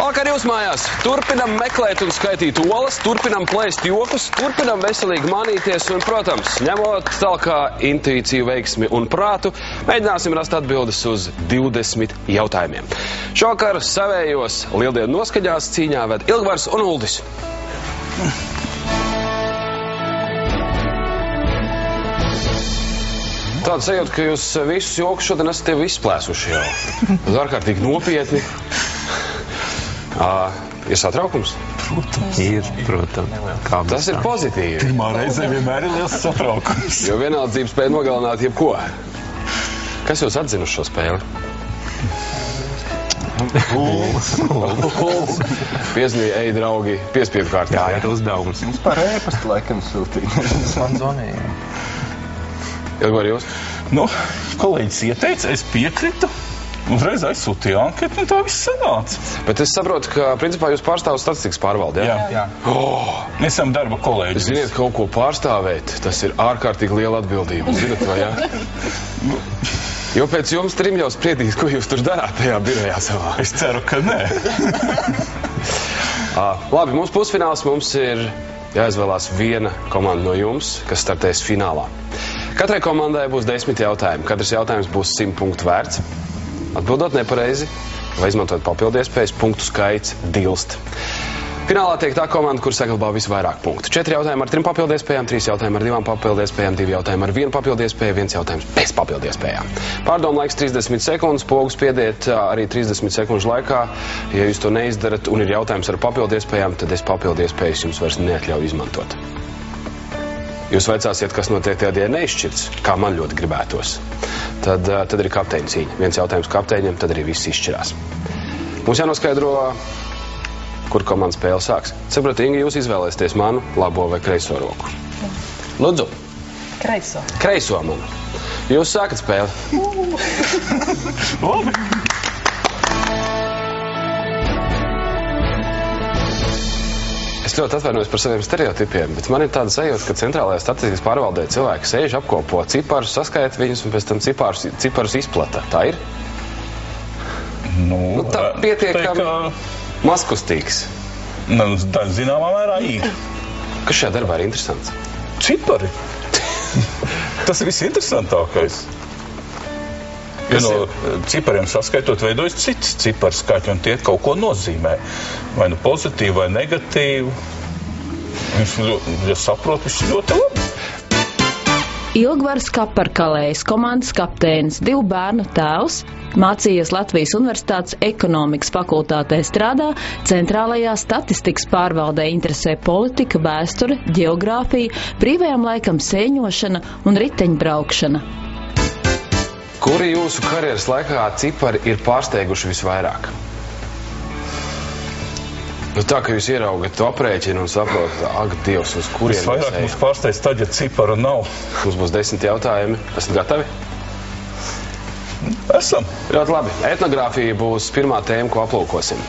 Labvakar jūs mājās! Turpinam meklēt un skaitīt olas, turpinam plēst jokus, turpinam veselīgi manīties un, protams, ņemot talkā intuīciju, veiksmi un prātu, mēģināsim rast atbildes uz 20 jautājumiem. Šovakar savējos lieldienu noskaņās cīņā ved Ilgvars un Uldis. Tāda sajūta, ka jūs visus jokus šodien esat jau izplēsuši jau. Tas ārkārtīgi nopietni. Ir satraukums? Protams. Ir, protams. Tas ir pozitīvi. Pirmā reize vienmēr ir liels satraukums. Jo vienaldzība spēja nogalināt jebko. Kas jūs atzina uz šo spēli? Ulds. Piezīmēja, ej, draugi, piespiedu kārtā. Jā, ir uzdevums. Mums par ēpastu laikam sūtīt. Man zvanīja. Ilgvar, jūs? Nu, kolēģis ieteica, es piekritu. Uzreiz aizsūtīju anketu, un tā viss sanāca. Bet es saprotu, ka, principā, jūs pārstāvat statistikas pārvaldi, jā? Jā. Mēs esam darba kolēģi. Ziniet, kaut ko pārstāvēt, tas ir ārkārtīgi liela atbildība. Zinat, vai jā? Jo pēc jums trim jau spriedīs, ko jūs tur darāt tajā birojā savā. Es ceru, ka nē. Labi, mums pusfināls, mums ir jāizvēlās viena komanda no jums, kas startēs finālā. Katrai komandai būs 10 jautājumi. Katrs jautājums būs 100 punktu vērts. Atbildot nepareizi vai izmantot papildu iespējas, punktu skaits dilst. Finālā tiek tā komanda, kur saglabā visvairāk punktu. 4 jautājumi ar 3 papildu iespējām, 3 jautājumi ar 2 papildu iespējām, 2 jautājumi ar 1 papildu iespēju, 1 jautājums bez papildu iespējām. Pārdomu laiks 30 sekundes, pogu spiediet arī 30 sekundžu laikā. Ja jūs to neizdarat un ir jautājums ar papildu iespējām, tad es papildu iespējas jums vairs neatļauju izmantot. Jūs vaicāsiet, kas notiek tajā, ja neizšķirts, kā man ļoti gribētos. Tad ir kapteiņa cīņa. Viens jautājums kapteiņam, tad arī viss izšķirās. Mums jānoskaidro, kur komanda spēle sāks. Saprotu, Inga, jūs izvēlēsieties manu, labo vai kreiso roku? Lūdzu. Kreiso. Kreiso manu. Jūs sākat spēli. Labi. Es ļoti atvainojos par saviem stereotipiem, bet man ir tāda sajūta, ka centrālajā statistikas pārvaldē cilvēki sēž, apkopo ciparus, saskaita viņus un pēc tam ciparus izplata. Tā ir? Nu, Tā pietiekami mazkustīgs. Zināmā mērā ir. Kas šajā darbā ir interesants? Cipari. Tas ir visinteresantākais. Jo no cipariem saskaitot veidojas cits ciparu skaitļi, un tie kaut ko nozīmē. Vai nu pozitīvu, vai negatīvu. Viņš, ja saprot, viņš ir ļoti labi. Ilgvars Kaparkalējs, komandas kapteinis, 2 bērnu tēvs, mācījies Latvijas Universitātes ekonomikas fakultātē, strādā centrālajā statistikas pārvaldē, interesē politika, vēsture, ģeogrāfija, brīvajam laikam sēņošana un riteņbraukšana. Kuri jūsu karjeras laikā cipari ir pārsteiguši visvairāk? Nu tā, ka jūs ieraugat aprēķinu un saprotat, ak, Dievs, uz kuriem Visvairāk mums pārsteidz tad, ja cipara nav. Mums būs 10 jautājumi. Esat gatavi? Esam. Ļoti labi. Etnogrāfija būs pirmā tēma, ko aplūkosim.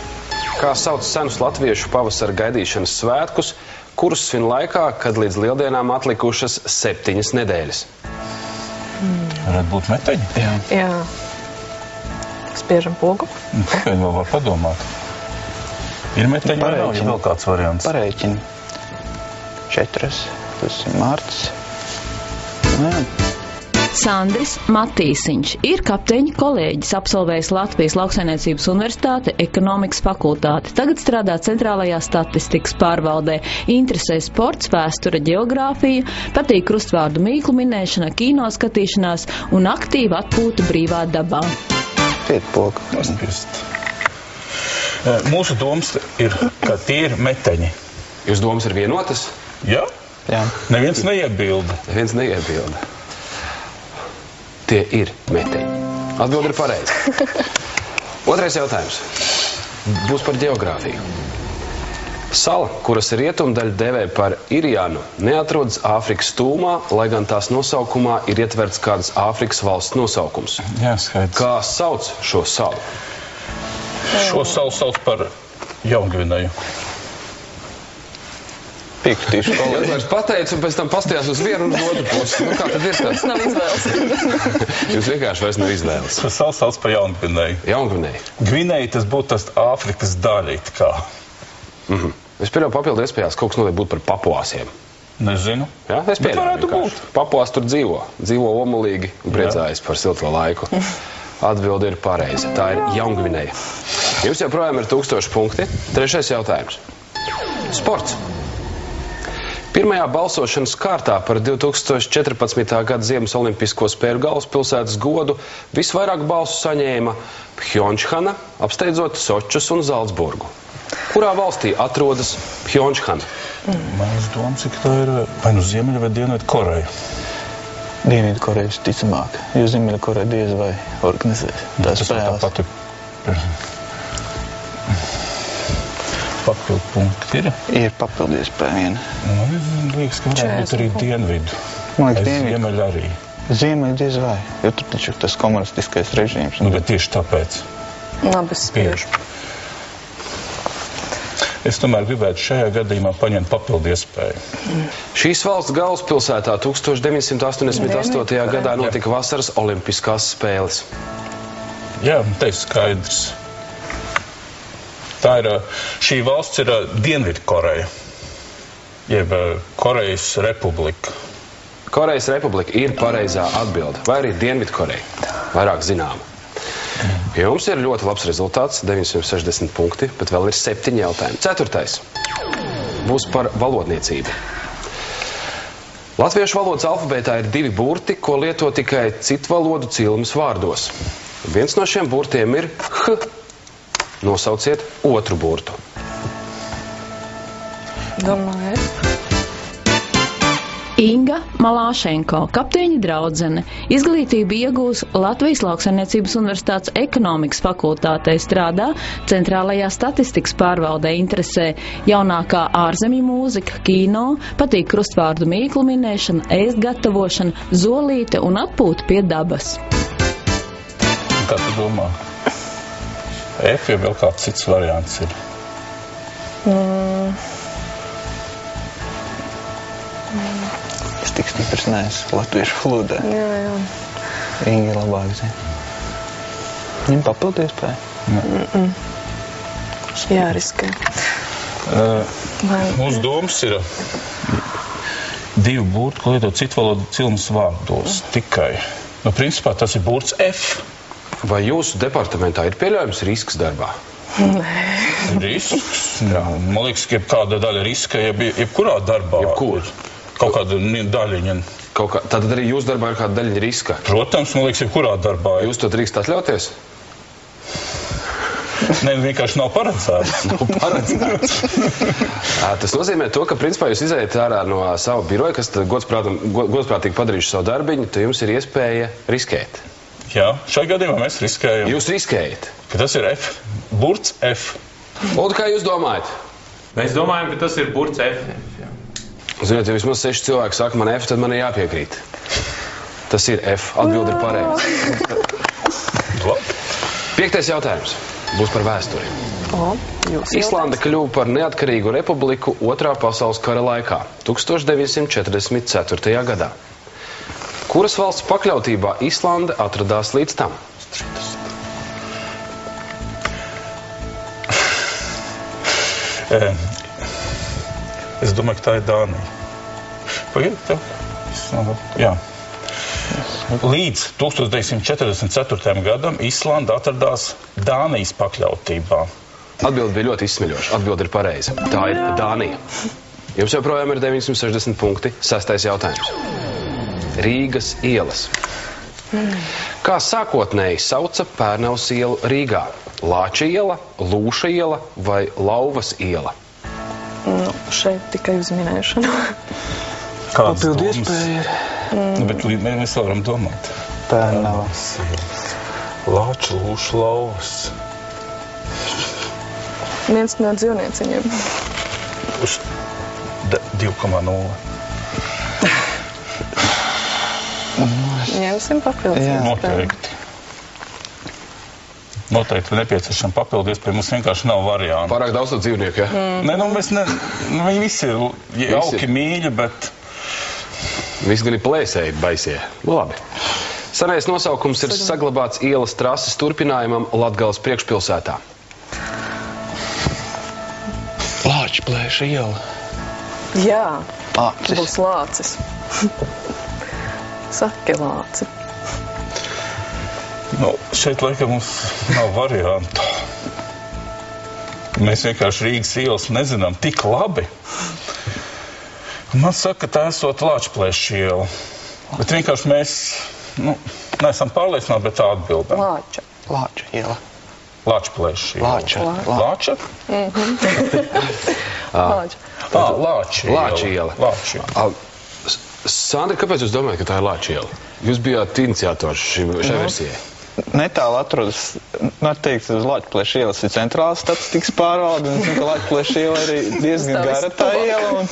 Kā sauc senus latviešu pavasara gaidīšanas svētkus, kurus svin laikā, kad līdz lieldienām atlikušas 7 nedēļas? Varētu būt meteņi? Jā. Spiežam pogu. Pagaid vēl var padomāt. Ir meteņi vai nav? Ir vēl kāds variants? Parēķini. 4. Tas ir mārts. Sandris Matīsiņš ir kapteiņa kolēģis, absolvējis Latvijas Lauksaimniecības Universitāte ekonomikas fakultāti. Tagad strādā centrālajā statistikas pārvaldē, interesē sports, vēsture, ģeogrāfija, patīk krustvārdu mīklu minēšana, kino skatīšanās un aktīva atpūta brīvā dabā. Pietpoka. Mūsu domas ir, ka tie ir meteņi. Jūs domas ir vienotas? Jā? Jā. Neviens neiebilda. Neviens neiebilda. Tie ir meteņi. Atbilde ir pareiza. Otrais jautājums. Būs par ģeogrāfiju. Sala, kuras rietumdaļa devē par Irianu, neatrodas Āfrikas tūmā, lai gan tās nosaukumā ir ietverts kādas Āfrikas valsts nosaukums. Jā, skaidrs. Kā sauc šo salu? Šo salu sauc par Jaungvineju. Piekritīšu Jūs kolēģi. vairs pateicu, un pēc tam pastījās uz vienu un uz otru pusi. Nu, kā tad ir tas? Nav izvēles. Jums vienkārši vairs nav izvēles. Tas salas sauc par Jaungvinēju. Jaungvinēji. Gvinēja tas būtu tas Āfrikas daļa, it kā. Es pieļauju papildu iespējās, kaut kas noteikti būtu par papuāsiem. Nezinu. Ja? Es Bet pieļauju varētu vienkārši. būt. Papuās tur dzīvo omulīgi un priecājas par silto laiku. Atbilde ir pareiza. Tā ir Jaungvinēja. Jums joprojām ir 1000 punkti. Trešais jautājums. Sports. Pirmajā balsošanas kārtā par 2014. gada Ziemas olimpisko spēļu galvaspilsētas godu visvairāk balsu saņēma Pjončhana, apsteidzot Sočus un Zalcburgu. Kurā valstī atrodas Pjončhana? Manas domas, ka tā ir vai nu Ziemeļa vai Dienvidu Koreja. Dienvidu Koreja visticamāk, jo Ziemeļa Koreja diez vai organizēs tās spēles. Tāpat papildu punkti ir. Ir papildu iespēja viena. Man liekas, ka varētu būt arī Dienvidu. Man liekas, Dienvidu. Ziemeļa arī. Ziemeļa diez vai, jo tur taču tas komunistiskais režīms. Nu, bet tieši tāpēc. Labi, es spiežu. Es tomēr gribētu šajā gadījumā paņemt papildu iespēju. Šīs valsts galvaspilsētā 1988. gadā notika vasaras olimpiskās spēles. Jā, te ir skaidrs. Tā ir, šī valsts ir Dienvidu Koreja, jeb Korejas republika. Korejas republika ir pareizā atbilde, vai arī Dienvidkoreja, vairāk zināma. Jums ir ļoti labs rezultāts, 960 punkti, bet vēl ir 7 jautājumi. 4. būs par valodniecību. Latviešu valodas alfabētā ir 2 burti, ko lieto tikai citvalodu cilmes vārdos. Viens no šiem burtiem ir H. Nosauciet otru burtu. Domāju, Inga Malāšenko, kapteiņa draudzene, izglītību iegūs Latvijas Lauksaimniecības Universitātes ekonomikas fakultātē, strādā centrālajā statistikas pārvaldē, interesē jaunākā ārzemju mūzika, kino, patīk krustvārdu mīklu minēšana, ēst gatavošana, zolīte un atpūta pie dabas. Kā tu domā? F, ja vēl kāds cits variants ir? Es tik stiprs neesmu latviešu valodā. jā. Inga labāk zina. Viņam papildu iespēju. Jāriskē. Mūsu domas ir 2 burti, ko lietot citvalodu cilmes vārdos tikai. Nu, principā tas ir burts F. Vai jūsu departamentā ir pieļaujams risks darbā? Risks. Man liekas, ka kāda daļa riska jebkurā darbā. Jebkur. Kaut kāda daļiņa. Tātad arī jūsu darbā ir kāda daļa riska. Protams, man liekas, jebkurā darbā. Jūs to drīkst atļauties? Ne, vienkārši nav paredzēts. Tas nozīmē to, ka principā jūs izējat ārā no sava biroja, kas godprātīgi padarījuši savu darbiņu, tad jums ir iespēja riskēt. Jā, šai gadījumā mēs riskējam. Jūs riskējat. Ka tas ir F. Burts F. Lūdzu, kā jūs domājat? Mēs domājam, ka tas ir burts F. Ziniet, ja vismaz 6 cilvēki saka man F, tad man ir jāpiekrīt. Tas ir F. Atbildi ir pareizi. 5. jautājums. Būs par vēsturi. Islanda kļuva par neatkarīgu republiku 2. pasaules kara laikā, 1944. gadā. Kuras valsts pakļautībā Islanda atradās līdz tam? Es domāju, ka tā ir Dānija. Pagaidiet, tev? Jā. Līdz 1944. gadam Islanda atradās Dānijas pakļautībā. Atbilde bija ļoti izsmeļoša. Atbilde ir pareiza. Tā ir Dānija. Jums joprojām ir 960 punkti. 6. jautājums. Rīgas ielas. Kā sākotnēji sauca Pērnavas ielu Rīgā? Lāča iela, Lūša iela vai Lauvas iela? Šeit tikai uz minēšanu. Kādas Papildu domas? iespēja ir. Bet mēs varam domāt. Pērnavas. Lāča, Lūša, Lauvas. Viens no dzīvnieciņiem. Uz 2,0. Ņemsim papildus. Jā. Noteikti. Noteikti nepieciešama papildu iespēja, mums vienkārši nav variantu. Pārāk daudz to dzīvnieku, ja? Nē, mēs viņi visi ir jauki, mīļi, bet... Visi gan ir plēsēji baisie. Labi. Senais nosaukums ir saglabāts ielas trases turpinājumam Latgales priekšpilsētā. Lāčplēša iela. Jā, Lācis. būs lācis. Saki lāci. Nu, šeit laikam mums nav variantu. Mēs vienkārši Rīgas ielas nezinām tik labi. Man saka, ka tā esot Lāčplēša iela. Bet vienkārši mēs, neesam pārliecināti, bet tā atbildam. Lāča. Lāča iela. Lāčplēša iela. Lāča. Lāča? Lāča. Lāča iela. Lāča iela. Lāča iela. Sandra, kāpēc jūs domājat, ka tā ir Lāča iela? Jūs bijāt iniciators šai versijai. Netālu atrodas, teikt, uz Lāčplēša ielas ir centrāla statistikas pārvalde, un ka Lāčplēša iela ir diezgan gara tā iela,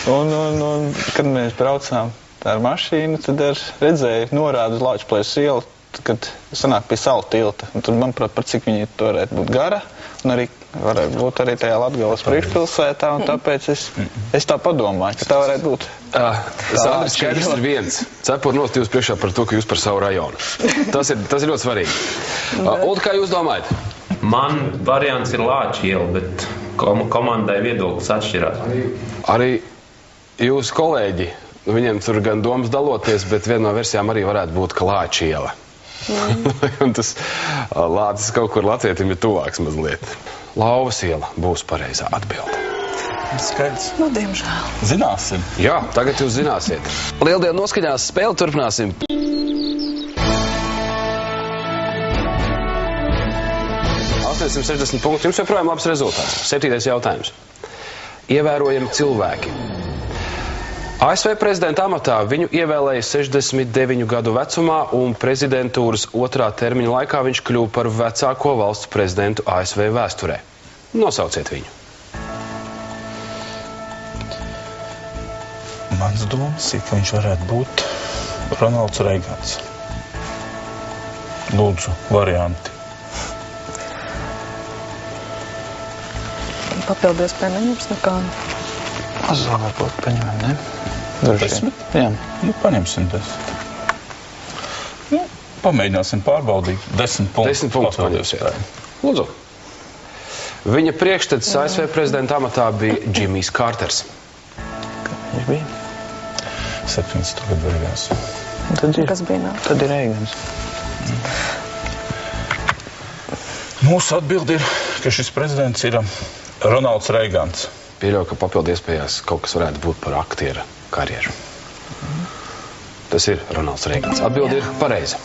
un kad mēs braucām ar mašīnu, tad redzēju norādu uz Lāčplēša ielu, kad sanāk pie Salu tilta, un tad, manuprāt, par cik viņi varētu būt gara, un arī varētu būt arī tajā Latgales priekšpilsētā, un tāpēc es tā padomāju, ka tā varētu būt. Sandra, skaidrs ir viens. Cepur nost jūs priekšā par to, ka jūs par savu rajonu. Tas ir ļoti svarīgi. Ulda, kā jūs domājat? Man variants ir Lāča iela, bet komandai viedoklis atšķirās. Arī jūsu kolēģi, viņiem tur gan domas daloties, bet viena no versijām arī varētu būt, ka Lāča iela. Un tas Lācis kaut kur latvietim ir tuvāks mazliet. Lauvas iela būs pareizā atbilde. Skaidrs. Diemžēl. Zināsim. Jā, tagad jūs zināsiet. Lieldienu noskaņās spēli turpināsim. $860 punkti. Jums joprojām labs rezultāts. 7. jautājums. Ievērojami cilvēki. ASV prezidenta amatā viņu ievēlēja 69 gadu vecumā, un prezidentūras otrā termiņa laikā viņš kļuva par vecāko valsts prezidentu ASV vēsturē. Nosauciet viņu. Mans domas ir, ka viņš varētu būt Ronalds Reigans. Lūdzu, varianti. Papildies pēneņums nekā. Mazāk varbūt paņemam, ne? 10? Jā. Paņemsim 10. Pamēģināsim pārbaudīt. 10 punktus. 10 punktus paņemsiet. Lūdzu. Viņa priekštecis ASV prezidenta amatā bija Džimijs Kārters. Viņš bija? 17. gadu beigās. Kas bija nāk? Tad ir Reigans. Mūsu atbildi ir, ka šis prezidents ir Ronalds Reigans. Pieļauju, ka papildu iespējās kaut kas varētu būt par aktiera karjeru. Tas ir Ronalds Reigans. Atbildi ir pareiza.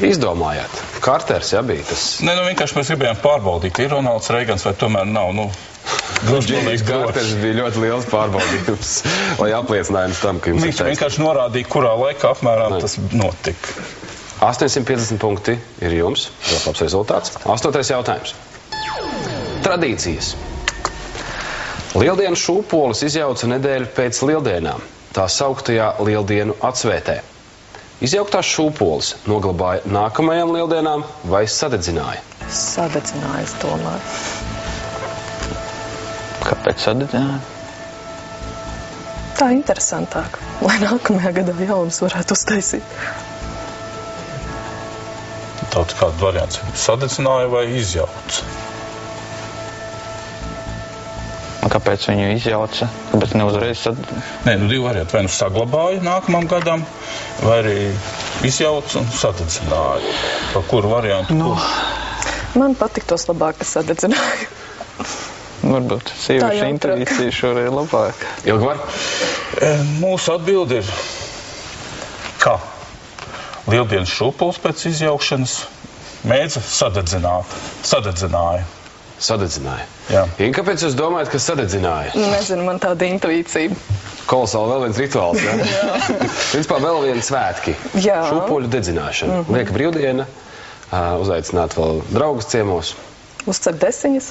Izdomājāt. Kārters, jā, bija tas. Nē, vienkārši mēs gribējām pārbaudīt, ir Ronalds Reigans vai tomēr nav. Džimijs Kārters bija ļoti liels pārbaudījums, lai apliecinājums tam, ka jums ir Viņš vienkārši norādīja, kurā laikā apmēram tas notika. 850 punkti ir jums. Ļoti labs rezultāts. 8. jautājums. Tradīcijas. Lieldienu šūpoles izjauca nedēļu pēc lieldienām, tā sauktajā lieldienu atsvētē. Izjauktās šūpoles noglabāja nākamajām lieldienām vai sadedzināja? Sadedzināja, es domāju. Kāpēc sadedzināja? Tā interesantāk, lai nākamajā gadā jaunas varētu uztaisīt. Tāds kāds variants. Sadedzināja vai izjauca? Kāpēc viņu izjauca? Kāpēc ne uzreiz Nē, divi varianti. Vai nu saglabāja nākamam gadam, vai arī izjauca un sadedzināja. Par kuru variantu? Man patiktos labāk, ka sadedzināja. Varbūt sieviešu intuīcija šoreiz labāk. Ilgvar? Mūsu atbildi ir, kā lieldienas šūpoles pēc izjaukšanas mēdza sadedzināja. Sadedzināja. Jā. Inga, kāpēc jūs domājat, ka sadedzināja? Nezinu, man tāda intuīcija. Kolosāli vēl viens rituāls, jā? Principā vēl viena svētki. Jā. Šūpoļu dedzināšana. Lieka brīvdiena, uzaicināt vēl draugus ciemos. Uzcep desiņas.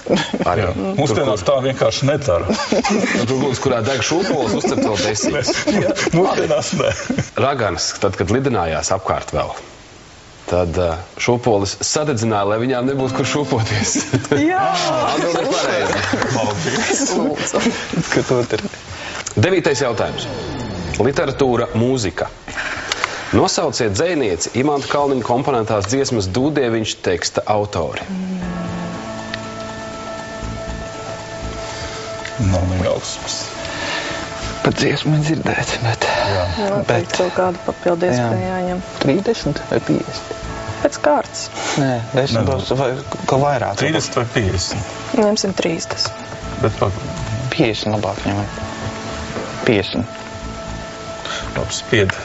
Arī. Mūsdienās tā vienkārši nedara. Tur būs, kurā deg šūpoles, uzcep vēl desiņas. Mūsdienās ne. Raganas, tad, kad lidinājās apkārt vēl, tad šūpolis sadedzināja, lai viņām nebūtu kur šūpoties. Jā! Atbilde ir pareizi. Paldies. Lūdzu. Ka tur ir. 9. jautājums. Literatūra, mūzika. Nosauciet dzejnieci Imanta Kalniņa komponentās dziesmas Dūdieviņš teksta autori. Nav nejausmas. Pat dziesmu dzirdēt, bet... Bet kaut kādu papildu iespēju jāņem. 30 vai 50? Pēc kārtas. Nē, 10 būs vai kā vairāk. 30 vai 50. Ņemsim 30. Bet 50 labāk ņemam. 50. labi spied.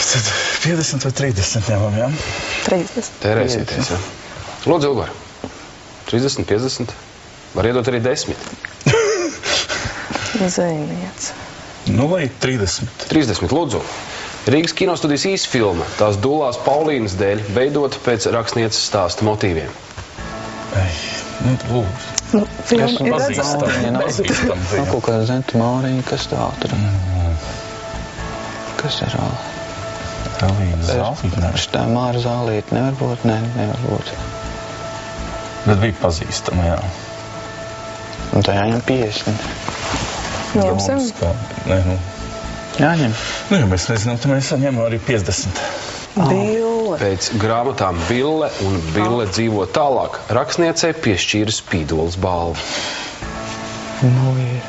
Tad 50 vai 30 ņemam, jā? 30. Tērēsieties, jā. Lūdzu, Ilgar. 30, 50. Var iedot arī 10. Zvejniece. Nu, vai 30. 30, lūdzu. Rīgas kinostudijas īsfilma, tās dulās Paulīnas dēļ, veidota pēc rakstnieces stāsta motīviem. Ei, nu, lūdzu. Nu, filma ir Pazīstam, redzama. pazīstam Nu, viņu. kaut kā Zenta Maurīņa, kas tā tur? Kas ir vēl? Elīna Zālītne. Šitā Māra Zālīte nevar būt? Nē, nevar būt. Bet bija pazīstama, jā. Un tā jāņem 50. Ņemsim. Domas, ka- Nē, nu. Jāņem. Nu, ja mēs nezinām, tad mēs saņemam arī 50. Bille. Pēc grāmatām Bille un Bille dzīvo tālāk. Rakstniecei piešķīra Spīdoles balvu. Nu, ir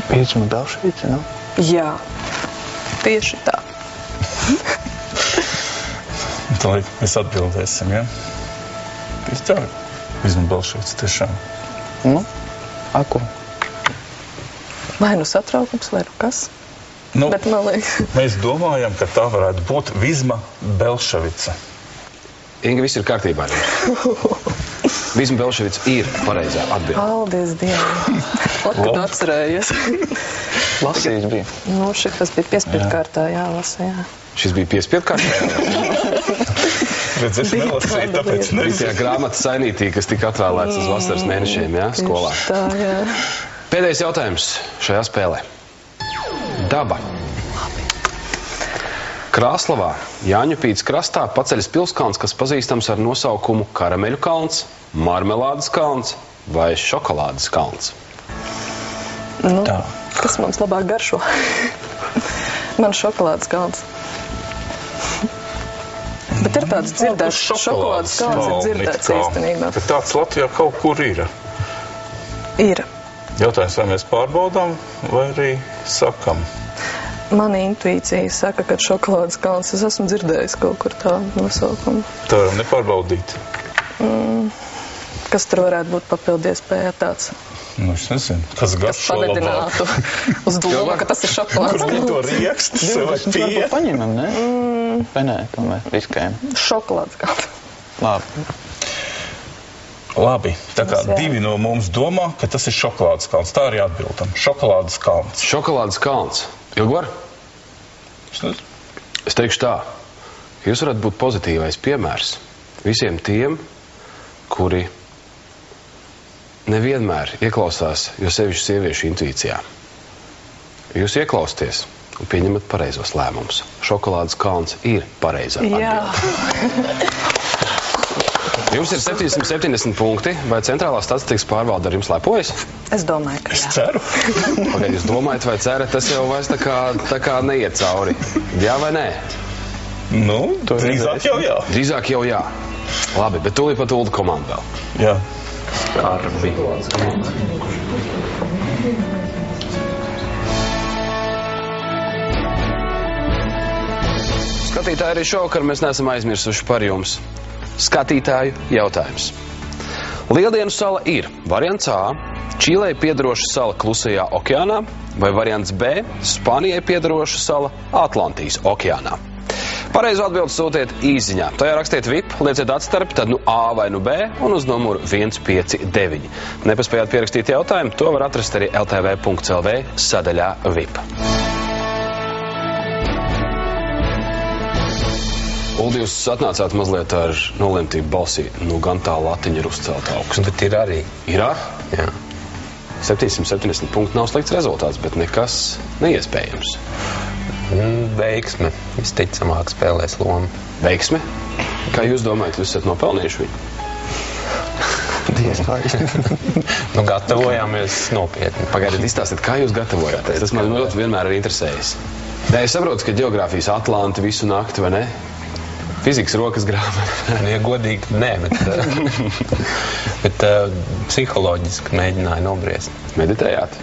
Pīcuma Belšvīce, nu? Jā. Tieši tā. Tā laik mēs atbildēsim, jā? Tieši tā. Izman Belšvīts, tiešām. Nu, aku. Vai nu satraukums, vai nu kas. Nu, Bet man liekas, mēs domājam, ka tā varētu būt Vizma Belševica. Inga, viss ir kārtībā. Vizma Belševica ir pareizā atbilde. paldies Dievam. Ot, kad atcerējies. Lasīts bija. Nu, šitas bija piespiedu kārtā jālasa, jā. Šis bija piespiedu kārtībā. Redz, es nelasīju, tāpēc Bija nezinu. tajā grāmata sainītī, kas tika atvēlēts uz vasaras mēnešiem, jā, skolā. Tieši tā, jā. Pēdējais jautājums šajā spēlē. Daba. Krāslavā, Jāņupītes krastā paceļas pilskalns, kas pazīstams ar nosaukumu Karameļu kalns, Marmelādes kalns vai Šokolādes kalns. Nu, Tā. kas mums labāk garšo? Man šokolādes kalns. Bet ir tāds dzirdēts, šokolādes kalns ir dzirdēts īstenībā. Bet tāds Latvijā kaut kur ir. Ir. Jautājums, vai mēs pārbaudām, vai arī sakam. Mana intuīcija saka, ka šokolādes kalns, es esmu dzirdējis kaut kur tādu nosaukumu. Tā varam nepārbaudīt. Kas tur varētu būt papildu iespēja tāds, Nu, es nezinu, kas kas garšo labāk. pavedinātu uz domu, ka tas ir Kur šokolādes viņi kalns. to riekst, vai 20 pie? varbūt paņemam, ne? Vai nē, tomēr riskējam. Šokolādes kalns. Labi. Labi, tā kā Jā. divi no mums domā, ka tas ir šokolādes kalns. Tā arī atbildam. Šokolādes kalns. Šokolādes kalns. Ilgvar, Es nezinu. es teikšu tā. Jūs varat būt pozitīvais piemērs visiem tiem, kuri nevienmēr ieklausās, jo sevišķi sieviešu intuīcijā. Jūs ieklausties un pieņemat pareizos lēmumus. Šokolādes kalns ir pareizā Jā. atbilde. Jums ir 770 punkti, vai centrālā statistikas pārvalde ar jums lepojas? Es domāju, ka Es jā. ceru. Pagaid, jūs domājat vai cerat, tas jau vairs tā kā neiet cauri. Jā vai nē? Nu, drīzāk jau jā. Drīzāk jau jā. Labi, bet tūlīt pat Ulda komanda vēl. Jā. Skarbi. Skatītāji, arī šovakar mēs neesam aizmirsuši par jums. Skatītāju jautājums. Lieldienu sala ir variants A – Čīlei piedaroša sala Klusajā okeānā, vai variants B – Spānijai piedaroša sala Atlantijas okeānā. Pareizo atbildi sūtiet īsiņā. Tajā rakstiet VIP, lieciet atstarpi, tad nu A vai nu B un uz numuru 159. Nepaspējāt pierakstīt jautājumu, to var atrast arī ltv.lv sadaļā VIP. Uldi, jūs atnācāt mazliet ar nolemtību balsī. Nu, gan tā latiņa ir uzcelta augstu. Bet ir arī. Ir ar? Jā. 770 punkti nav slikts rezultāts, bet nekas neiespējams. Veiksme visticamāk spēlēs lomu. Veiksme? Kā jūs domājat, jūs esat nopelnījuši viņu? Nu, gatavojāmies nopietni. Pagaidiet, izstāstiet, kā jūs gatavojāties? Tas man ļoti vienmēr ir interesējis. Nē, es saprotu, ka ģeogrāfijas Atlanti visu nakti, vai ne? Fizikas rokas grāmata. Ja godīgi, nē, bet psiholoģiski mēģināju nobriest. Meditējāt?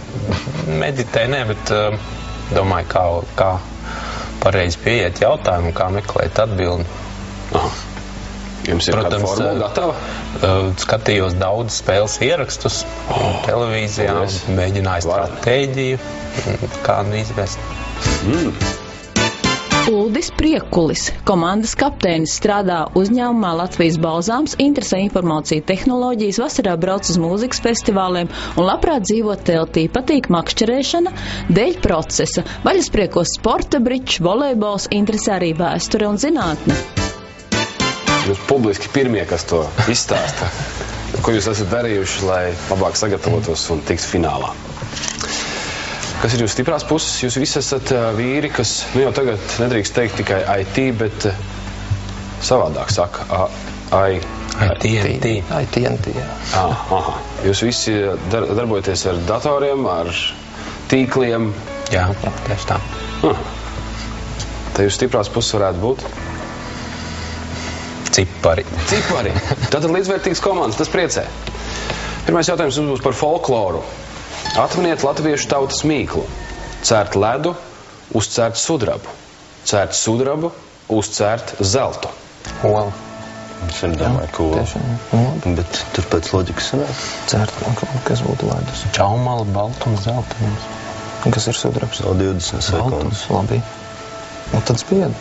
Meditēju, nē, bet domāju, kā pareizi pieiet jautājumu, kā meklēt atbildi. Aha. Jums ir kāda formula gatava? Skatījos daudz spēles ierakstus televīzijā, mēģināju stratēģiju, kādu izvest. Uldis Priekulis, komandas kapteinis, strādā uzņēmumā Latvijas Balzāms, interesē informāciju tehnoloģijas, vasarā brauc uz mūzikas festivāliem un labprāt dzīvo teltī. Patīk makšķerēšana, dēļ procesa, vaļaspriekos sporta, bričs, volejbols, interesē arī vēsture un zinātne. Jūs publiski pirmie, kas to izstāsta, ko jūs esat darījuši, lai labāk sagatavotos un tiks finālā. Kas ir jūsu stiprās puses? Jūs visi esat vīri, kas, jau tagad nedrīkst teikt tikai IT, bet savādāk saka IT, jā. Aha. Jūs visi darbojaties ar datoriem, ar tīkliem? Jā, tieši tā. Tā jūs stiprās puses varētu būt? Cipari. Tātad līdzvērtīgas komandas, tas priecē. Pirmais jautājums jums būs par folkloru. Atminiet latviešu tautas mīklu. Cērt ledu, uzcērt sudrabu. Cērt sudrabu, uzcērt zeltu. Ola. Es arī domāju, ka ola. Bet tur pēc loģikas sanāk. Cērt, kas būtu ledus? Čaumala, baltums, zeltums. Kas ir sudrabs? Vēl 20 sekundes. Labi. Nu tad spied.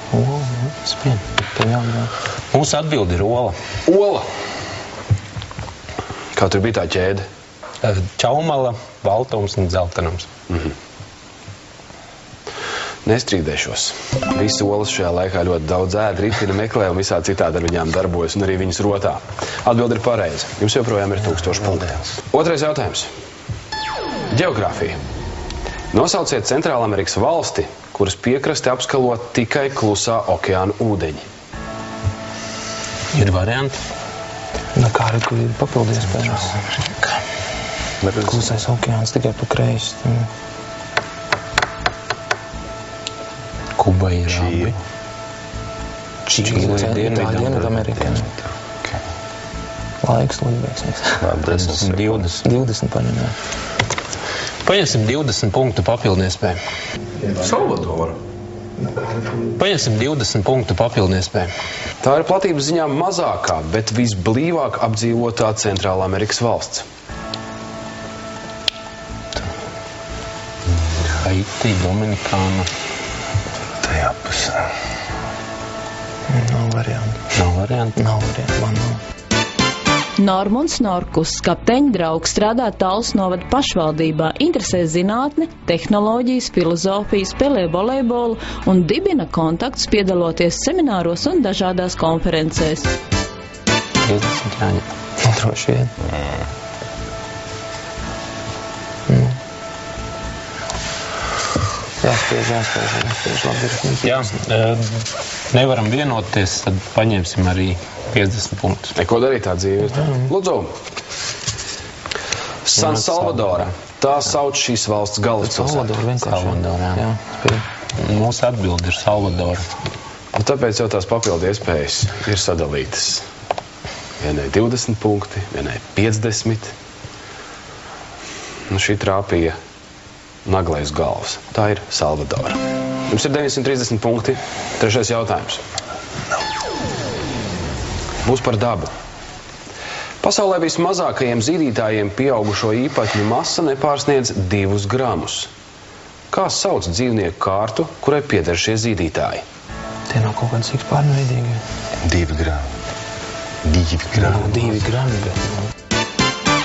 Spied. Mūsu atbildi ir ola. Ola. Kā tur bija tā ķēde? Čaumala, baltums un zeltenums. Nestrīdēšos. Visi olas šajā laikā ļoti daudz ēd, ritina, meklē un visā citādi ar viņām darbojas un arī viņas rotā. Atbildi ir pareiza. Jums joprojām ir 1000 punkti. Otrais jautājums. Ģeogrāfija. Nosauciet Centrālamerikas valsti, kuras piekrasti apskalo tikai klusā okeāna ūdeņi. Ir varianti. Nu kā arī, kur ir papildu iespējas. Klusais okeāns tikai pa kreisi. Kuba ir abi. Čīle ir Dienvidamerika. Laiks līdzīgs. 20 paņemē. Paņemsim 20 punktu papildu iespēju. Salvadora. Paņemsim 20 punktu papildu iespēju. Tā ir platības ziņā mazākā, bet visblīvāk apdzīvotā Centrālamerikas valsts. Haiti, Dominikāna. Tajā pusē. Nav variantu. Man nav. Normunds Norkus, kapteiņa draugs, strādā Tallas novada pašvaldībā, interesē zinātne, tehnoloģijas, filozofiju, spēlē volejbolu un dibina kontaktus piedaloties semināros un dažādās konferencēs. 50 jāņem. Droši vien. Jāspiež, labi. Jā, nevaram vienoties, tad paņemsim arī 50 punktus. Ko darīt tā dzīve? Lūdzu. San Salvadora. Tā sauc šīs valsts galvaspilsētu. Salvadora, jā. Mūsu atbildi ir Salvadora. Un tāpēc jau tās papildu iespējas ir sadalītas. Vienai 20 punkti, vienai 50. Šī trāpīja naglai uz galvas. Tā ir Salvadora. Jums ir 930 punkti. Trešais jautājums. Būs par dabu. Pasaulē vismazākajiem zīdītājiem pieaugušo īpatņu masa nepārsniedz 2 gramus. Kā sauc dzīvnieku kārtu, kurai pieder šie zīdītāji? Tie nav kaut kāds cik pārneveidīgi. 2 grami. 2 grami.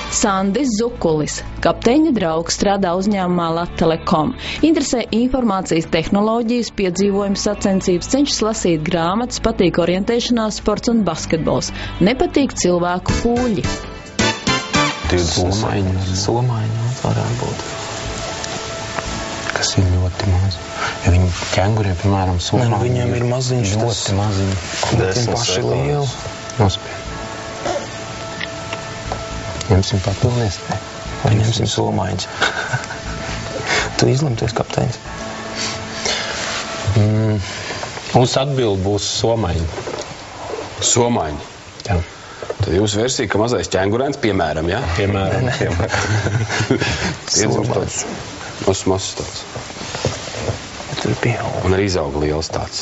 Sandis Zukulis, kapteiņa draugs, strādā uzņēmumā Latelekom. Interesē informācijas tehnoloģijas, piedzīvojums sacensības, cenšas lasīt grāmatas, patīk orientēšanās, sports un basketbols. Nepatīk cilvēku pūļi. Somaiņi varētu būt. kas ir ļoti maz. Ja viņi ķenguriem, piemēram, Nē, nu viņiem ir maziņš tas. ļoti maziņi. Viņiem paši lieli. Nospied. Ņemsim papildu iespēju. Vai ņemsim somaiņas. Tu izlemties, kapteinis. Mūsu atbildi būs somaiņi. Somaiņi. Jā. Tad jūsu versija, ka mazais ķengurēns, piemēram, ja? Piemēram. Iedzimst tāds. Mazs tāds. Tur pieaug. Un arī izaug liels tāds.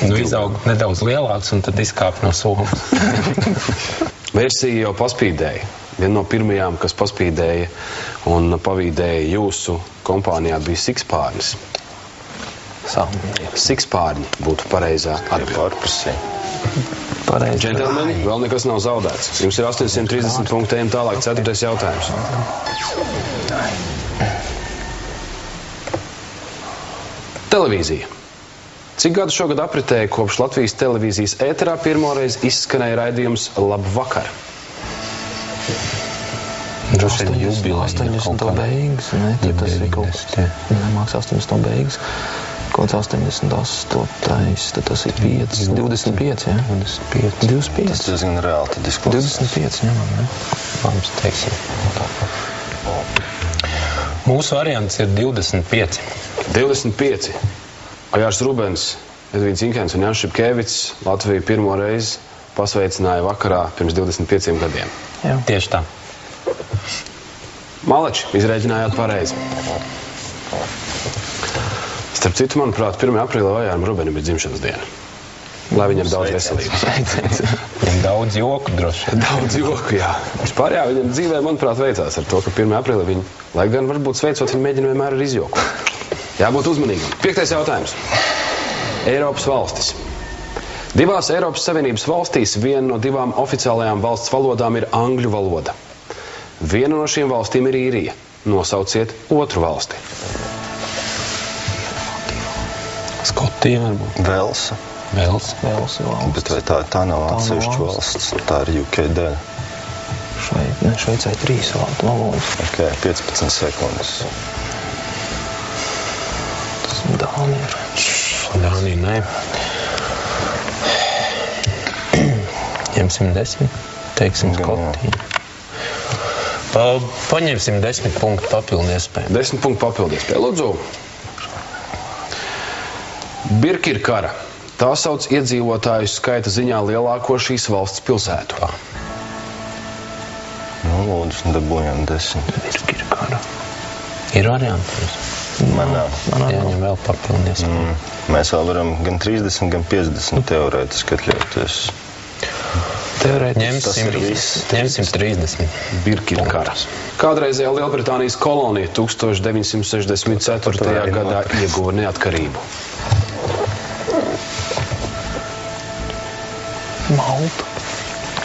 Nu, izaug nedaudz lielāks un tad izkāp no somas. Versija jau paspīdēja. Viena no pirmajām, kas paspīdēja un pavīdēja jūsu kompānijā, bija sikspārnis. Sikspārņi būtu pareizā atbilde. Pareizi. Džentelmeni, vēl nekas nav zaudēts. Jums ir 830 punktiem tālāk 4. jautājums. Televīzija. Cik gadu šogad apritēja kopš Latvijas televīzijas ēterā pirmoreiz izskanēja raidījums Labvakar? Droši vien jubileja. 80. beigas, ne? Tad tas ir kaut kas. Nemāks 80. beigas. Kaut 88. Tad tas ir 5. 25, jā? 25. Tas diezgan reāli tad izklausās. 25, ņemam, ne? Mums teiksim. Mūsu variants ir 25. 25. Ajārs Rubens, Edvīds Inkens un Jānis Šipkēvits Latviju pirmo reizi pasveicināja vakarā pirms 25 gadiem. Jā. Tieši tā. Maleči, izrēķinājāt pareizi. Starp citu, manuprāt, 1. aprīlī Ajāram Rubenim ir dzimšanas diena. Lai viņam daudz veselības. Viņam daudz joku droši vien. Daudz joku, jā. Vispār jā, viņam dzīvē, manuprāt, veicās ar to, ka 1. aprīlī viņi, lai gan varbūt sveicot, viņi mēģina vienmēr ar izjoku. Jābūt uzmanīgam. 5. jautājums. Eiropas valstis. 2 Eiropas Savienības valstīs viena no 2 oficiālajām valsts valodām ir angļu valoda. Viena no šīm valstīm ir Īrija. Nosauciet otru valsti. Skotija varbūt. Velsa. Vels. Bet vai tā nav atsevišķa valsts? Tā ir UK daļa. Šveicē 3 valodas. Ok, 15 sekundes. Tas ir Dānija. Dānija, nē. Ņemsim 10. Teiksim Skotiju. Paņemsim 10 punktu papildu iespēju. 10 punktu papildu iespēju. Lūdzu. Birkirkara. Tā sauc iedzīvotāju skaita ziņā lielāko šīs valsts pilsētu. Nu, lūdzu, dabūjām 10. Birkirkara. Ir varianti. Man nav. Jāņem vēl papildu iespēju. Mēs vēl varam gan 30, gan 50 teorētiski atļauties. Ņemsim 30. Birkirkara. Kādreizējā Lielbritānijas kolonija 1964. gadā ieguva neatkarību. Malta.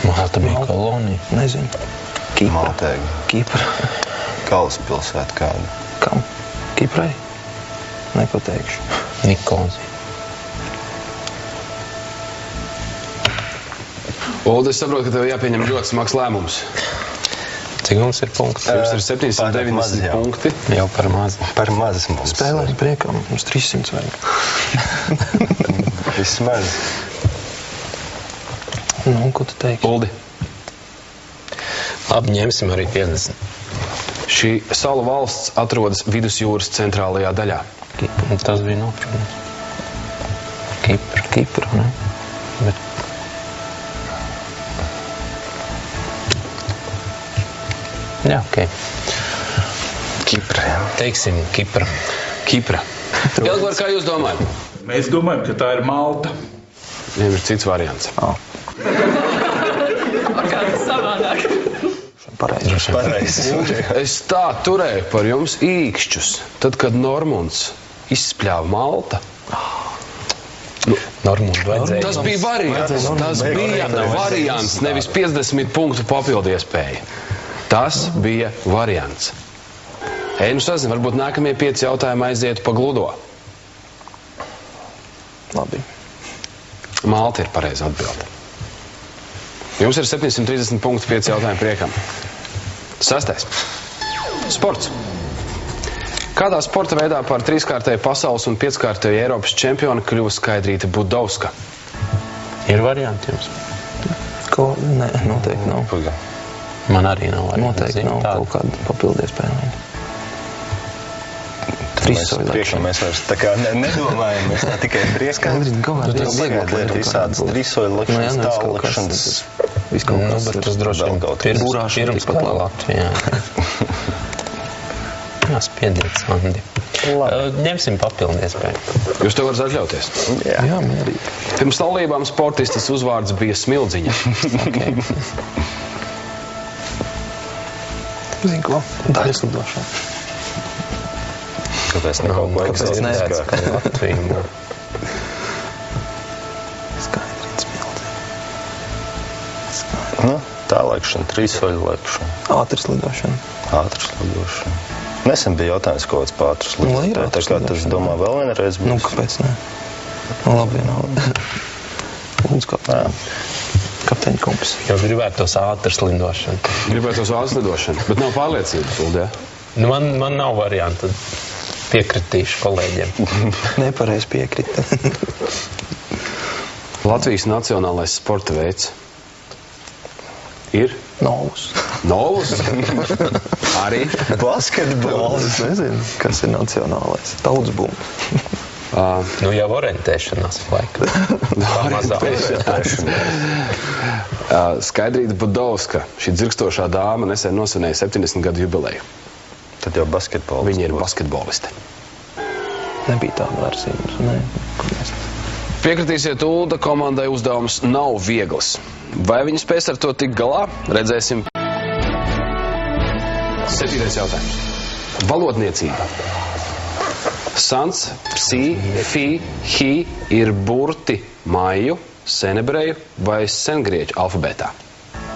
Malta bija kolonija. Nezinu. Kipra. Maltēga. Kipra. Galvaspilsēta kāda. Kam? Kiprai? Nepateikšu. Nikozija. Uldi, es saprotu, ka tev jāpieņem ļoti smags lēmums. Cik mums ir punkts? Jums ir 790 punkti. Jau par maz. Par maz mums. Spēlēs priekam. Mums 300 vajag. Vismaz. Nu, ko tu teiksi? Uldi, Labi, ņemsim arī 50. šī salu valsts atrodas Vidusjūras centrālajā daļā. Tas bija noprotams. Kipra, ne? Bet... Jā, ok. Kipra, jā. Teiksim, Kipra. Kipra. Ilgvar, kā jūs domājat? Mēs domājam, ka tā ir Malta. Viņam ir cits variants. Kāds savādāk. Pareizi. Es tā turēju par jums īkšķus, tad, kad Normunds izspļāva Malta. Normundu vajadzēja. Tas bija variants. Tas bija variants, nevis 50 punktu papildu iespēja. Tas bija variants. Ej, nu sazin, varbūt nākamie 5 jautājumi aizietu pa gludo. Labi. Malta ir pareiza atbilde. Jums ir 730 punktu 5 jautājumu priekam. 6. Sports. Kādā sporta veidā par 3-kārtēju pasaules un 5-kārtēju Eiropas čempionu kļuva Skaidrīta Budovska? Ir varianti jums? Ko? Nē, noteikti nav. Man arī nav varianti. Noteikti nav kaut kāda papildies pēļņa. Priekšā mēs vairs tā kā nedomājam, mēs tā tikai priekam. Ir visādas trīsoļu likšanas, tālu likšanas. Bet tas droši vien pirms kā Latvijā. Jā, spiediet, Sandi. Ņemsim papildies pēļņu. Jūs to varat atļauties? Jā, mierīgi. Pirms laulībām sportistas uzvārds bija Smildziņa. Zini ko? Daļas lidošana. Kāpēc ne kaut ko eksotiskāk? Latviju. Skaidrīts Smildziņa. Nu, tā laikšana, trīsoļu laikšana. Ātras lidošana. Ātras lidošana. Nesen bija jautājums kaut kāds par ātras lidošanu. Tā kā tas domā vēl vienreiz būs. Nu, kāpēc ne? Nu, labi, nav. Lūdzu, kapteiņa kompis. Jau gribētos ātras lidošanu. Gribētos ātras lidošanu, bet nav pārliecības, Uldē. Nu, man nav variantu. Piekritīšu kolēģiem. Nepareiz piekrita. Latvijas nacionālais sporta veids ir? Novus. Novus? Arī? Basketbols. Es nezinu, kas ir nacionālais. Tautsbumba. Nu, jau orientēšanās laika. Skaidrīta Budovska, šī dzirkstošā dāma nesen nosvinēja 70 gadu jubileju. Tad jau basketbolisti. Viņi ir basketbolisti. Nebija tāda versija. Nē. Piekritīsiet, Ulda, komandai uzdevums nav viegls. Vai viņi spēs ar to tikt galā? Redzēsim. 7. jautājums. Valodniecība. Sans, psi, fi, hi ir burti maiju, senebreju vai sengrieķu alfabētā?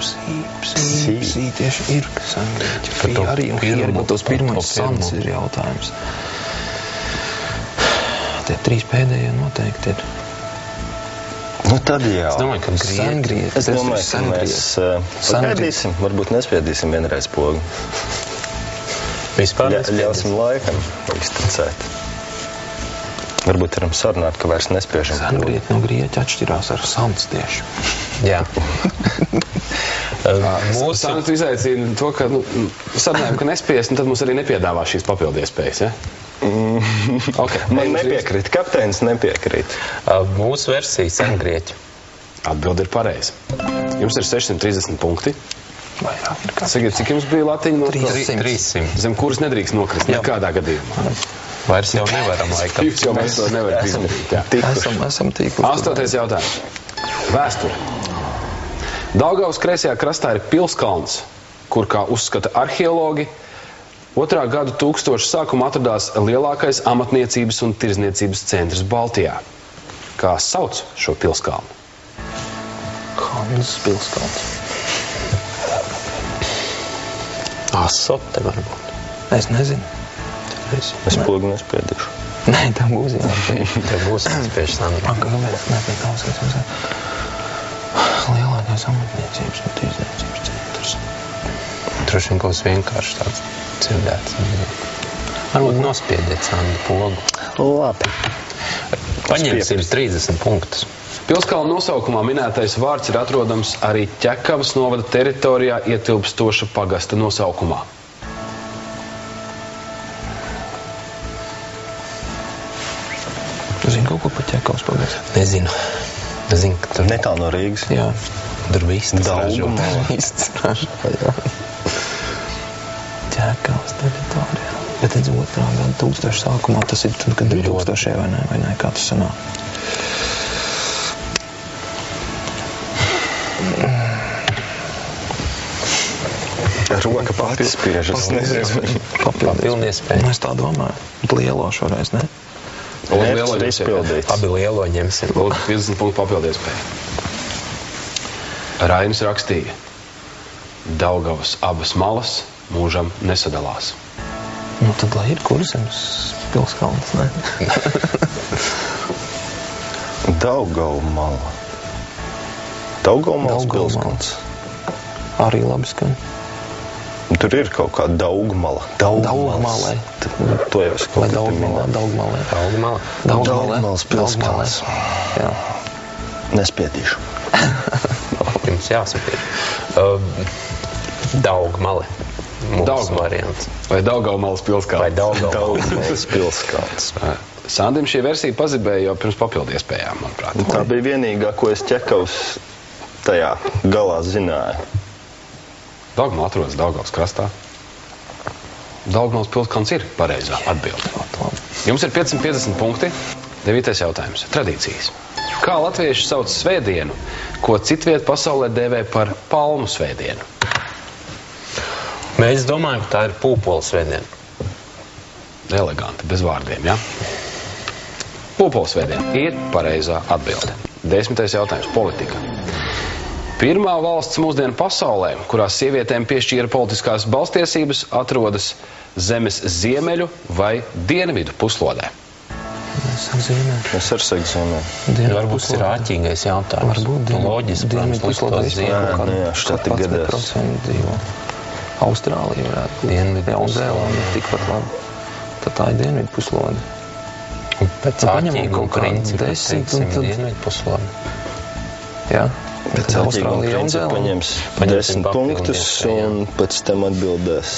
Psi tieši ir sengrieķi. Fi arī un hi arī, bet tos pirmais sans ir jautājums. Tie 3 pēdējie noteikti ir. Nu tad jā. Es domāju, ka sengrieķi. Es domāju, ka mēs pagaidīsim, varbūt nespiedīsim vienreiz pogu. Vispār Ļausim laikam izticēt. Varbūt varam sarunāt, ka vairs nespiežam. Sengrieķi no grieķa atšķirās ar sans tieši. Jā. Santu izaicina to, ka sarunājam, ka nespies, un tad mums arī nepiedāvā šīs papildu iespējas, ja? Okay. Man nepiekrīt, kapteinis nepiekrīt. Mūsu versija sengrieķi. Atbilde ir pareiza. Jums ir 630 punkti. Vairāk ir kā. Sakiet, cik jums bija latiņa? 300. Zem kuras nedrīkst nokrist nekādā gadījumā. Vairs jau nevaram laikam. Jūs jau mēs to nevarat izdarīt. Esam tīkli. 8. jautājums. Vēsture. Daugavas kreisajā krastā ir Pilskalns, kur, kā uzskata arheologi, 2. gadu tūkstoša sākumā atradās lielākais amatniecības un tirzniecības centrs Baltijā. Kā sauc šo pilskalnu? Hanzas Pilskalns. Asote varbūt. Es nezinu. Es pogu nespiedīšu. Nē, tā būs jāspēj. Tev būs jāspēj Sandra. Kāpēc? Nē, pēc tās, kas mums ir lielākais amatniecības un tirzniecības centrs. Droši vien kaut kas vienkārši tāds dzirdēts. Varbūt nospiediet Sandra pogu. Labi. Paņemsim 30 punktus. Pilskalna nosaukumā minētais vārds ir atrodams arī Ķekavas novada teritorijā ietilpstoša pagasta nosaukumā. Zini kaut ko par Ķekavas pagastu? Nezinu. Zinu, ka tur Netālu no Rīgas. Jā. tur vistas ražo. Vistas ražo, jā. Ķekavas teritorijā. Bet redz, 2. gada tūkstoša sākumā, tas ir tur, kad 2000 vai ne, kā tas sanāk? Roka pati spiežas. Papildi iespēja. Es tā domāju. Lielo šoreiz, ne? Lielo izpildīt. Abi lielo ņemsim. 50 punktu papildi iespēja. Rainis rakstīja: Daugavas abas malas mūžam nesadalās. Nu tad lai ir Kurzemes pilskalns, ne? Daugavu mala. Daugavu malas pilskalns. Arī labi skan. Tur ir kaut kā Daugmala. Daugmalē. To jau es kaut kā pieminēju. Daugmalē. Daugmalas pilskalns. Jā. Nespiedīšu. Jums jāsapiet. Daugmale. Mūsu variants. Vai Daugavmalas pilskalns? Vai Daugmalas pilskalns. Sandim šī versija pazibēja jau pirms papildu iespējām, manuprāt. Tā bija vienīgā, ko es ķekavs tajā galā zināju. Daugmala atrodas Daugavas krastā. Daugavmalas pilskalns ir pareizā atbilde. Jums ir 550 punkti. 9. jautājums. Tradīcijas. Kā latvieši sauc svētdienu, ko citviet pasaulē dēvē par palmu svētdienu? Mēs domājam, ka tā ir pūpola svētdiena. Eleganti, bez vārdiem, ja? Pūpola svētdiena ir pareizā atbilde. 10. jautājums. Politika. Pirmā valsts mūsdienu pasaulē, kurā sievietēm piešķīra politiskās balstiesības, atrodas zemes ziemeļu vai dienvidu puslodē. Es ar saku zemē. Varbūt tas ir āķīgais jautājums. Varbūt loģiski, protams, puslodē ziemeļu. Jā, tā gadās. Austrālija varētu būt. Jaunzēlanda tikpat labi. Tad tā ir dienvidu puslode. Pēc āķīgu principu teiksim dienvidu puslode. Jā. Pēc āķīgu principu paņems 10 punktus un pēc tam atbildēs.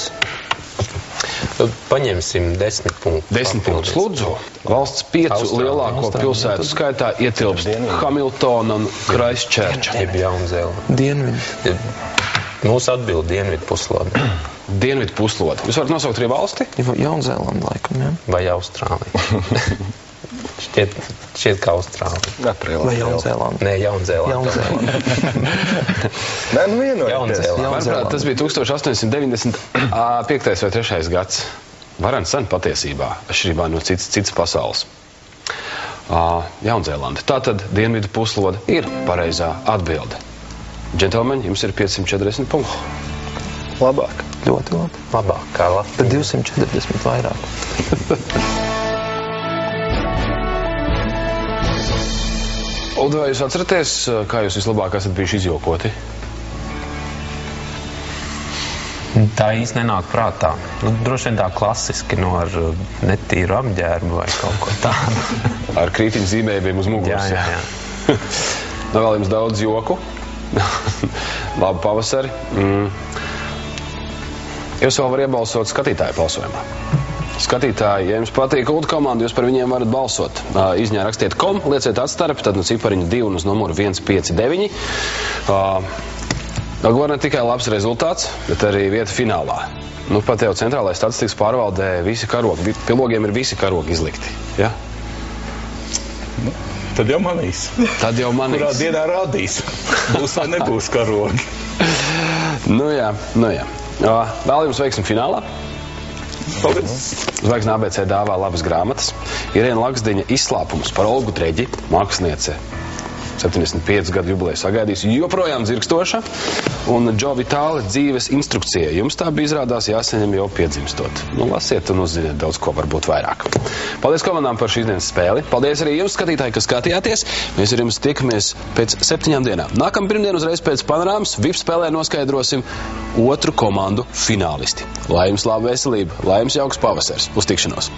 Paņemsim 10 punktus. 10 punktus. Lūdzu, valsts 5 lielāko pilsētu skaitā ietilpst Hamiltona un Christchurch. Jeb Jaunzēlanda. Dienvidu. Mūsu atbilde dienvidu puslode. Dienvidu puslode. Jūs varat nosaukt arī valsti? Jaunzēlanda laikam, jā. Vai Austrālija. Šķiet kā Austrālija. Vai Jaunzēlanda? Nē, Jaunzēlanda. Nē, nu vienojieties. Jaunzēlanda. Manuprāt, tas bija 1895. vai 3. gads. Varens sen patiesībā, atšķirībā no citas pasaules. Jaunzēlanda. Tātad dienvidu puslode ir pareizā atbilde. Džentelmeņi, jums ir 540 punkti. Labāk. Ļoti labi. Labāk kā Latvija. Tad 240 vairāk. Ulda, vai jūs atceraties, kā jūs vislabāk esat bijuši izjokoti? Tā īsti nenāk prātā. Droši vien tā klasiski ar netīru apģērbu vai kaut ko tādu. Ar krītiņu zīmējumiem uz muguras. Jā. Vēl jums daudz joku. Labu pavasari. Jūs vēl var iebalsot skatītāju balsojumā. Skatītāji, ja jums patīk Ulda komanda, jūs par viņiem varat balsot. Izņā rakstiet kom, lieciet atstarpi, tad no cipariņa 2 un uz numuru 159. Var ne tikai labs rezultāts, bet arī vieta finālā. Nu, pat jau centrālajā statistikas pārvaldē visi karogi, pie logiem ir visi karogi izlikti. Ja? Tad jau manīs. Tad jau manīs. Kurā dienā rādīs. Būs vai nebūs karogi. Nu jā. Vēl jums veiksim finālā. Paldies. Zvaigzne ABC dāvā labas grāmatas. Irēna Laksdiņa izslāpums par Olgu Treģi, māksliniece. 75 gadu jubileju sagaidījusi, joprojām dzirkstoša, un Džo Vitāli dzīves instrukcija. Jums tā bija izrādās jāsaņem jau piedzimstot. Nu, lasiet un uzziniet daudz ko varbūt vairāk. Paldies komandām par šīs dienas spēli. Paldies arī jums, skatītāji, kas skatījāties. Mēs ar jums tikamies pēc 7 dienām. Nākamā pirmdiena uzreiz pēc panorāmas VIP spēlē noskaidrosim otru komandu finālisti. Lai jums laba veselība, lai jums jauks pavasars. Uz tikšanos!